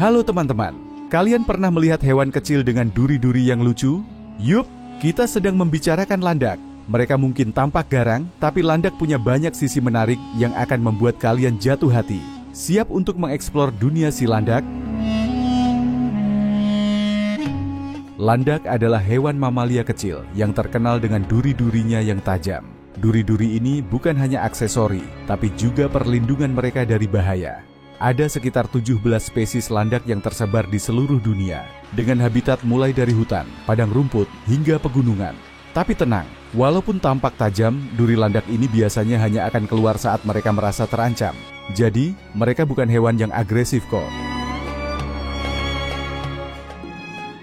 Halo teman-teman, kalian pernah melihat hewan kecil dengan duri-duri yang lucu? Yup, kita sedang membicarakan landak. Mereka mungkin tampak garang, tapi landak punya banyak sisi menarik yang akan membuat kalian jatuh hati. Siap untuk mengeksplor dunia si landak? Landak adalah hewan mamalia kecil yang terkenal dengan duri-durinya yang tajam. Duri-duri ini bukan hanya aksesori, tapi juga perlindungan mereka dari bahaya. Ada sekitar 17 spesies landak yang tersebar di seluruh dunia, dengan habitat mulai dari hutan, padang rumput, hingga pegunungan. Tapi tenang, walaupun tampak tajam, duri landak ini biasanya hanya akan keluar saat mereka merasa terancam. Jadi, mereka bukan hewan yang agresif kok.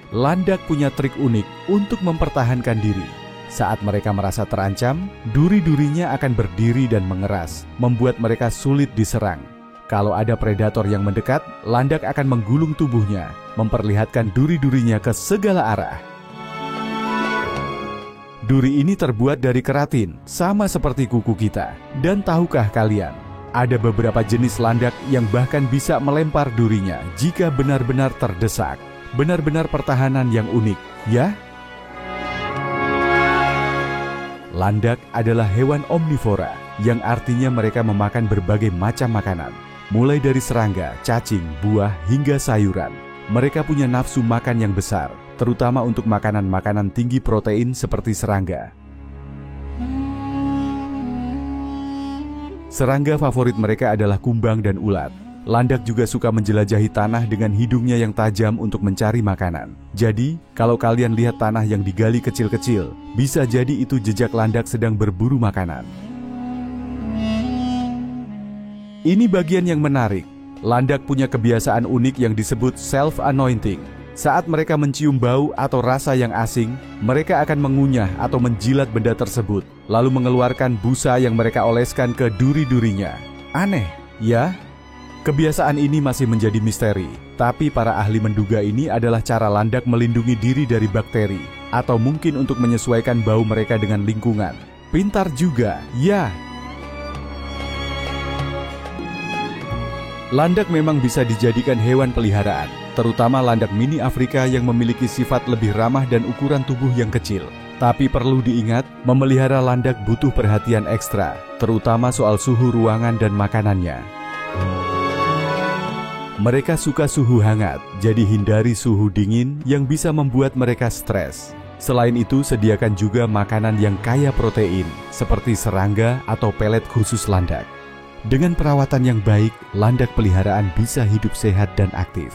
Landak punya trik unik untuk mempertahankan diri. Saat mereka merasa terancam, duri-durinya akan berdiri dan mengeras, membuat mereka sulit diserang. Kalau ada predator yang mendekat, landak akan menggulung tubuhnya, memperlihatkan duri-durinya ke segala arah. Duri ini terbuat dari keratin, sama seperti kuku kita. Dan tahukah kalian, ada beberapa jenis landak yang bahkan bisa melempar durinya jika benar-benar terdesak. Benar-benar pertahanan yang unik, ya? Landak adalah hewan omnivora, yang artinya mereka memakan berbagai macam makanan. Mulai dari serangga, cacing, buah, hingga sayuran. Mereka punya nafsu makan yang besar, terutama untuk makanan-makanan tinggi protein seperti serangga. Serangga favorit mereka adalah kumbang dan ulat. Landak juga suka menjelajahi tanah dengan hidungnya yang tajam untuk mencari makanan. Jadi, kalau kalian lihat tanah yang digali kecil-kecil, bisa jadi itu jejak landak sedang berburu makanan. Ini bagian yang menarik. Landak punya kebiasaan unik yang disebut self-anointing. Saat mereka mencium bau atau rasa yang asing, mereka akan mengunyah atau menjilat benda tersebut, lalu mengeluarkan busa yang mereka oleskan ke duri-durinya. Aneh, ya? Kebiasaan ini masih menjadi misteri, tapi para ahli menduga ini adalah cara landak melindungi diri dari bakteri, atau mungkin untuk menyesuaikan bau mereka dengan lingkungan. Pintar juga, ya? Landak memang bisa dijadikan hewan peliharaan, terutama landak mini Afrika yang memiliki sifat lebih ramah dan ukuran tubuh yang kecil. Tapi perlu diingat, memelihara landak butuh perhatian ekstra, terutama soal suhu ruangan dan makanannya. Mereka suka suhu hangat, jadi hindari suhu dingin yang bisa membuat mereka stres. Selain itu, sediakan juga makanan yang kaya protein, seperti serangga atau pelet khusus landak. Dengan perawatan yang baik, landak peliharaan bisa hidup sehat dan aktif.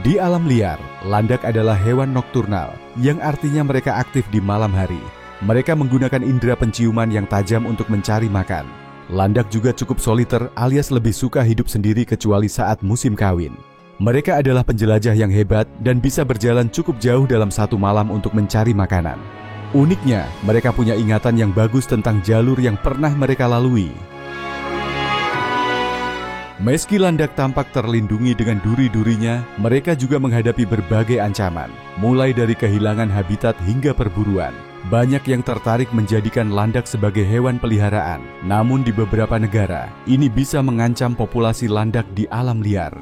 Di alam liar, landak adalah hewan nokturnal, yang artinya mereka aktif di malam hari. Mereka menggunakan indera penciuman yang tajam untuk mencari makan. Landak juga cukup soliter alias lebih suka hidup sendiri kecuali saat musim kawin. Mereka adalah penjelajah yang hebat dan bisa berjalan cukup jauh dalam satu malam untuk mencari makanan. Uniknya, mereka punya ingatan yang bagus tentang jalur yang pernah mereka lalui. Meski landak tampak terlindungi dengan duri-durinya, mereka juga menghadapi berbagai ancaman, mulai dari kehilangan habitat hingga perburuan. Banyak yang tertarik menjadikan landak sebagai hewan peliharaan, namun di beberapa negara, ini bisa mengancam populasi landak di alam liar.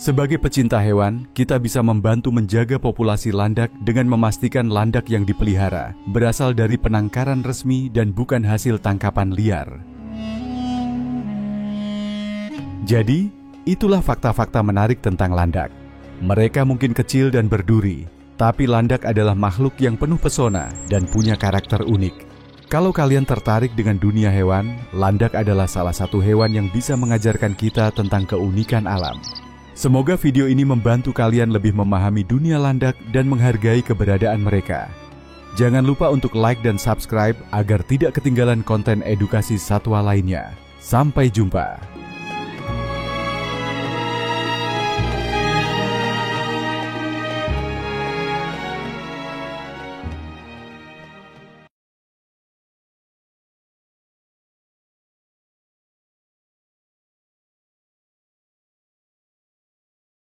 Sebagai pecinta hewan, kita bisa membantu menjaga populasi landak dengan memastikan landak yang dipelihara berasal dari penangkaran resmi dan bukan hasil tangkapan liar. Jadi, itulah fakta-fakta menarik tentang landak. Mereka mungkin kecil dan berduri, tapi landak adalah makhluk yang penuh pesona dan punya karakter unik. Kalau kalian tertarik dengan dunia hewan, landak adalah salah satu hewan yang bisa mengajarkan kita tentang keunikan alam. Semoga video ini membantu kalian lebih memahami dunia landak dan menghargai keberadaan mereka. Jangan lupa untuk like dan subscribe agar tidak ketinggalan konten edukasi satwa lainnya. Sampai jumpa.